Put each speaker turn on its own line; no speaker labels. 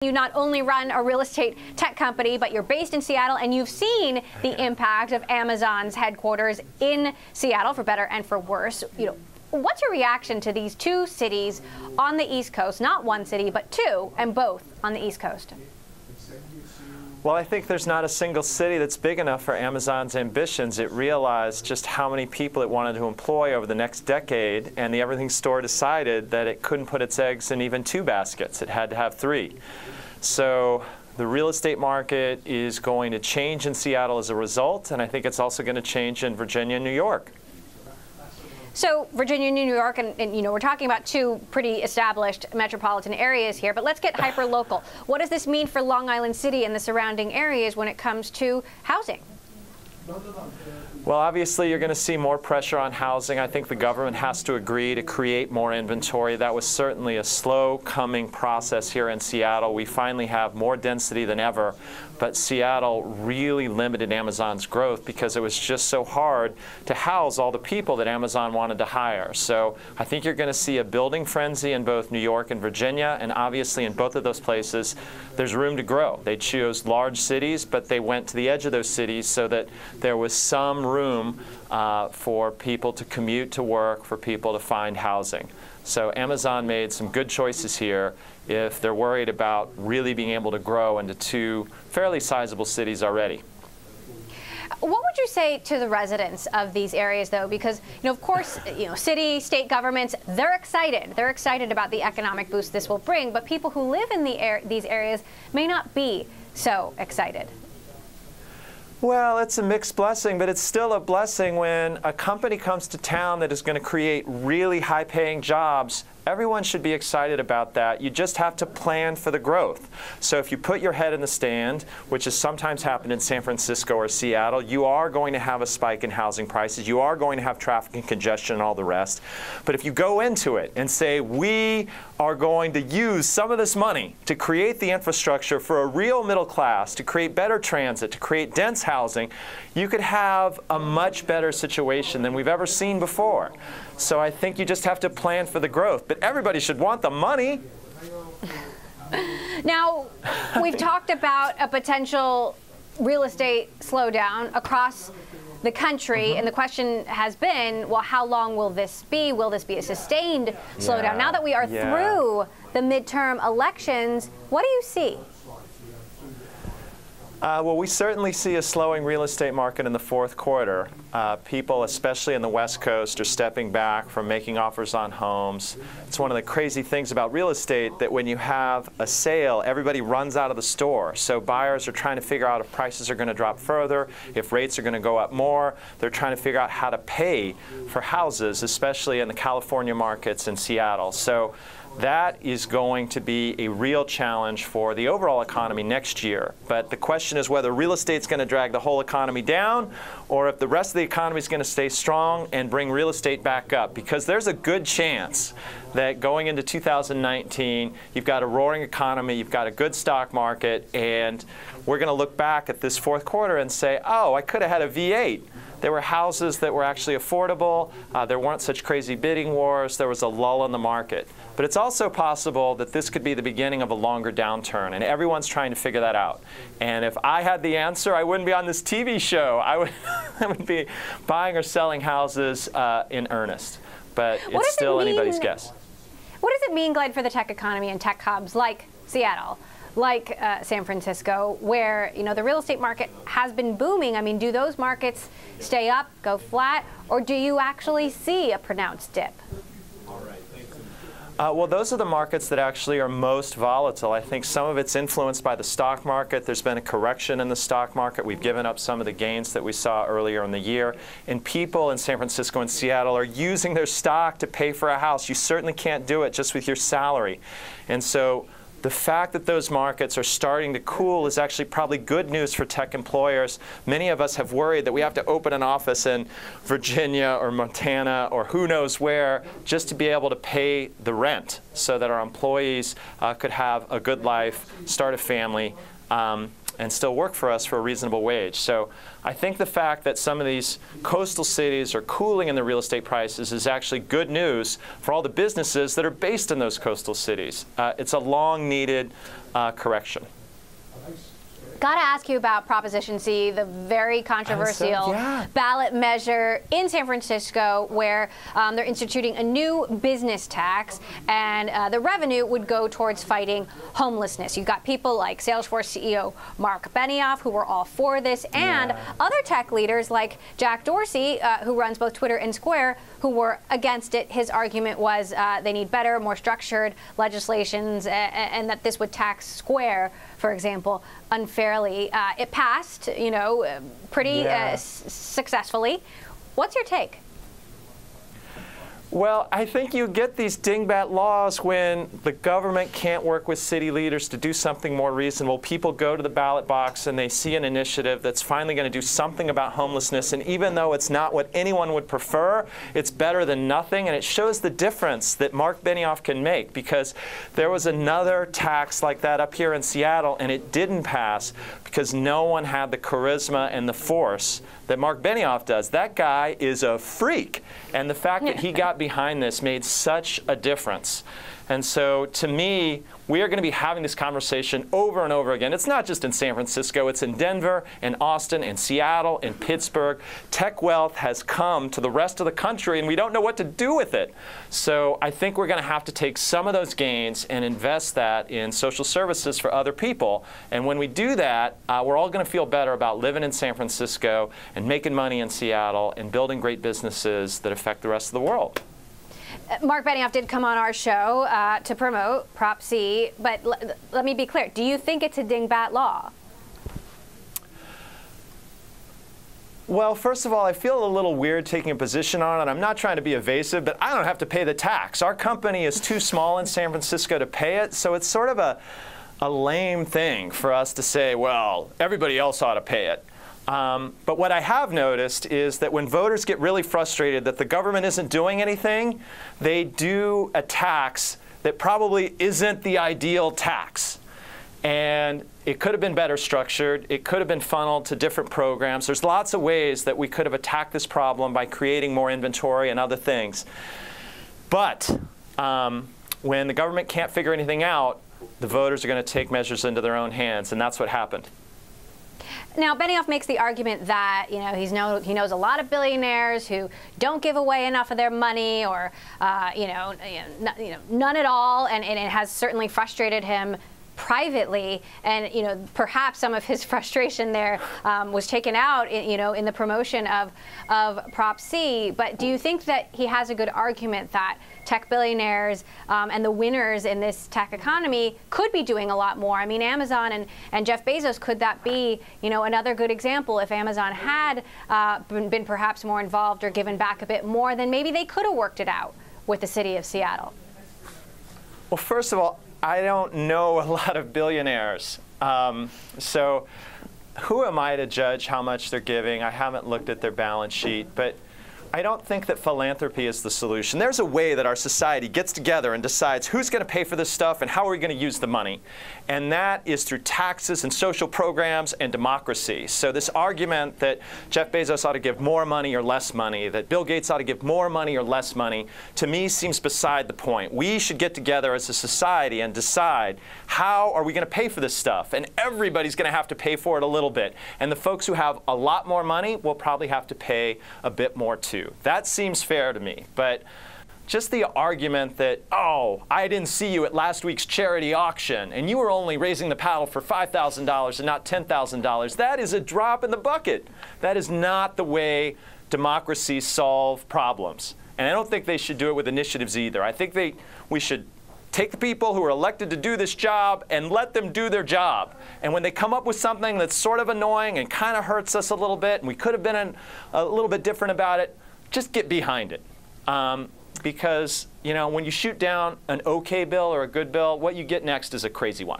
You not only run a real estate tech company, but you're based in Seattle, and you've seen the impact of Amazon's headquarters in Seattle, for better and for worse. What's your reaction to these two cities on the East Coast, not one city, but two, and both on the East Coast?
Well, I think there's not a single city that's big enough for Amazon's ambitions. It realized just how many people it wanted to employ over the next decade, and the Everything Store decided that it couldn't put its eggs in even 2 baskets. It had to have 3. So the real estate market is going to change in Seattle as a result, and I think it's also going to change in Virginia and New York.
So Virginia and New York, and we're talking about 2 pretty established metropolitan areas here, but let's get hyper-local. What does this mean for Long Island City and the surrounding areas when it comes to housing?
Well, obviously, you're going to see more pressure on housing. I think the government has to agree to create more inventory. That was certainly a slow-coming process here in Seattle. We finally have more density than ever, but Seattle really limited Amazon's growth because it was just so hard to house all the people that Amazon wanted to hire. So I think you're going to see a building frenzy in both New York and Virginia, and obviously in both of those places, there's room to grow. They chose large cities, but they went to the edge of those cities so that there was some room for people to commute to work, for people to find housing. So Amazon made some good choices here if they're worried about really being able to grow into 2 fairly sizable cities already.
What would you say to the residents of these areas, though? Because, of course, city, state governments, they're excited. They're excited about the economic boost this will bring, but people who live in these areas may not be so excited.
Well, it's a mixed blessing, but it's still a blessing when a company comes to town that is going to create really high-paying jobs. Everyone should be excited about that. You just have to plan for the growth. So if you put your head in the stand, which has sometimes happened in San Francisco or Seattle, you are going to have a spike in housing prices. You are going to have traffic and congestion and all the rest. But if you go into it and say, we are going to use some of this money to create the infrastructure for a real middle class, to create better transit, to create dense housing, you could have a much better situation than we've ever seen before. So I think you just have to plan for the growth. But everybody should want the money.
Now, we've talked about a potential real estate slowdown across the country, and the question has been, well, how long will this be? Will this be a sustained slowdown? Now that we are through the midterm elections, what do you see?
Well, we certainly see a slowing real estate market in the 4th quarter. People, especially in the West Coast, are stepping back from making offers on homes. It's one of the crazy things about real estate that when you have a sale, everybody runs out of the store. So buyers are trying to figure out if prices are going to drop further, if rates are going to go up more. They're trying to figure out how to pay for houses, especially in the California markets and Seattle. So that is going to be a real challenge for the overall economy next year. But the question is whether real estate's going to drag the whole economy down, or if the rest of the economy is going to stay strong and bring real estate back up. Because there's a good chance that going into 2019, you've got a roaring economy, you've got a good stock market, and we're going to look back at this 4th quarter and say, oh, I could have had a V8. There were houses that were actually affordable. There weren't such crazy bidding wars. There was a lull in the market. But it's also possible that this could be the beginning of a longer downturn, and everyone's trying to figure that out. And if I had the answer, I wouldn't be on this TV show. I would be buying or selling houses in earnest. But it's still anybody's guess.
What does it mean, Glenn, for the tech economy and tech hubs like Seattle, like San Francisco, where the real estate market has been booming? I mean, do those markets stay up, go flat, or do you actually see a pronounced dip?
Well, those are the markets that actually are most volatile. I think some of it's influenced by the stock market. There's been a correction in the stock market. We've given up some of the gains that we saw earlier in the year. And people in San Francisco and Seattle are using their stock to pay for a house. You certainly can't do it just with your salary. And so the fact that those markets are starting to cool is actually probably good news for tech employers. Many of us have worried that we have to open an office in Virginia or Montana or who knows where just to be able to pay the rent so that our employees could have a good life, start a family. and still work for us for a reasonable wage. So I think the fact that some of these coastal cities are cooling in the real estate prices is actually good news for all the businesses that are based in those coastal cities. It's a long-needed correction.
Got to ask you about Proposition C, the very controversial ballot measure in San Francisco where they're instituting a new business tax, and the revenue would go towards fighting homelessness. You've got people like Salesforce CEO Mark Benioff, who were all for this, and other tech leaders like Jack Dorsey, who runs both Twitter and Square, who were against it. His argument was they need better, more structured legislations, and that this would tax Square, for example, unfairly. It passed, pretty successfully. What's your take?
Well, I think you get these dingbat laws when the government can't work with city leaders to do something more reasonable. People go to the ballot box and they see an initiative that's finally going to do something about homelessness. And even though it's not what anyone would prefer, it's better than nothing. And it shows the difference that Mark Benioff can make, because there was another tax like that up here in Seattle, and it didn't pass because no one had the charisma and the force that Mark Benioff does. That guy is a freak. And the fact that he got behind this made such a difference. And so, to me, we are going to be having this conversation over and over again. It's not just in San Francisco. It's in Denver, in Austin, in Seattle, in Pittsburgh. Tech wealth has come to the rest of the country, and we don't know what to do with it. So I think we're going to have to take some of those gains and invest that in social services for other people. And when we do that, we're all going to feel better about living in San Francisco and making money in Seattle and building great businesses that affect the rest of the world.
Mark Benioff did come on our show to promote Prop C, but let me be clear. Do you think it's a dingbat law?
Well, first of all, I feel a little weird taking a position on it. I'm not trying to be evasive, but I don't have to pay the tax. Our company is too small in San Francisco to pay it, so it's sort of a lame thing for us to say, well, everybody else ought to pay it. But what I have noticed is that when voters get really frustrated that the government isn't doing anything, they do a tax that probably isn't the ideal tax. And it could have been better structured. It could have been funneled to different programs. There's lots of ways that we could have attacked this problem by creating more inventory and other things. But when the government can't figure anything out, the voters are going to take measures into their own hands, and that's what happened.
Now, Benioff makes the argument that he knows a lot of billionaires who don't give away enough of their money, or none at all, and it has certainly frustrated him privately, and perhaps some of his frustration there was taken out in the promotion of Prop C. But do you think that he has a good argument that tech billionaires and the winners in this tech economy could be doing a lot more? I mean, Amazon and Jeff Bezos, could that be another good example? If Amazon had been perhaps more involved or given back a bit more, then maybe they could have worked it out with the city of Seattle.
Well, first of all, I don't know a lot of billionaires. So who am I to judge how much they're giving? I haven't looked at their balance sheet. But I don't think that philanthropy is the solution. There's a way that our society gets together and decides who's going to pay for this stuff and how are we going to use the money. And that is through taxes and social programs and democracy. So this argument that Jeff Bezos ought to give more money or less money, that Bill Gates ought to give more money or less money, to me seems beside the point. We should get together as a society and decide how are we going to pay for this stuff. And everybody's going to have to pay for it a little bit. And the folks who have a lot more money will probably have to pay a bit more too. That seems fair to me. But just the argument that, oh, I didn't see you at last week's charity auction, and you were only raising the paddle for $5,000 and not $10,000, that is a drop in the bucket. That is not the way democracies solve problems. And I don't think they should do it with initiatives either. I think we should take the people who are elected to do this job and let them do their job. And when they come up with something that's sort of annoying and kind of hurts us a little bit, and we could have been a little bit different about it, just get behind it. Because when you shoot down an okay bill or a good bill, what you get next is a crazy one.